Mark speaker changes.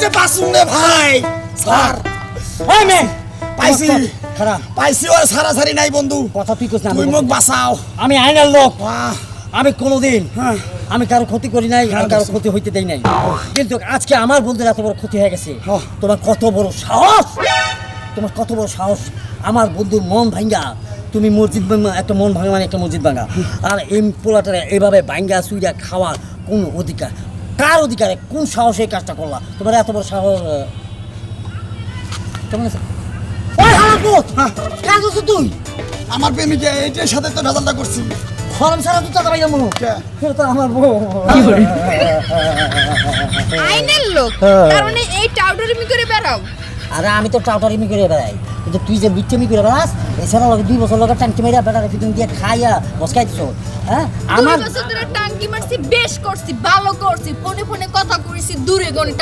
Speaker 1: যে বাসুন রে ভাই স্যার
Speaker 2: এই মেয়ে
Speaker 1: পাইছি
Speaker 2: খারাপ
Speaker 1: পাইছি ওর সারাসারি নাই বন্ধু
Speaker 2: কথা তুই কইছ না
Speaker 1: তুই মুখ বাঁচাও
Speaker 2: আমি আইনার লোক
Speaker 1: বাহ
Speaker 2: আমি কোনোদিন
Speaker 1: হ্যাঁ
Speaker 2: আমি কারো ক্ষতি করি নাই আমি কারো
Speaker 1: দেখছি।
Speaker 2: ক্ষতি হইতে দেই নাই কিন্তু আজকে আমার বন্ধুর এত বড় ক্ষতি হয়ে গেছে
Speaker 1: হ্যাঁ।
Speaker 2: তোমার কত বড় সাহস তোমার কত বড় সাহস আমার বন্ধুর মন ভাঙ্গা তুমি মসজিদ একটা মন ভাঙা মানে একটা মসজিদ ভাঙা আর এই পোলাটারে এইভাবে ভাঙ্গা সুইরা খাওয়ার কোন অধিকার কার অধিকারে কোন সাহসে এই কাজটা করলা তোমার এত বড় সাহস কেমন আছে ওই হালাকুত কাজ হচ্ছে তুই
Speaker 1: আমার প্রেমিকা এইটার সাথে তো ভেজালটা করছি
Speaker 2: ফরম ছাড়া তো টাকা পাইলাম
Speaker 1: কে?
Speaker 2: তো আমার বউ
Speaker 3: আইনের লোক কারণে এই টাউডারিমি করে বেড়াও
Speaker 2: আরে আমি তো টাউটারিমি করে বেড়াই কিন্তু তুই যে বিচ্ছেমি করে বেড়াস এছাড়া লগে 2 বছর লগে টাঙ্কি মাইরা বেড়ারে ফিটিং দিয়ে খাইয়া বসকাই দিছ হ্যাঁ
Speaker 3: আমার
Speaker 2: আমার
Speaker 3: বছর ধরে টাঙ্কি মারছি বেশ করছি ভালো করছি ফোনে ফোনে কথা কইছি দূরে গনে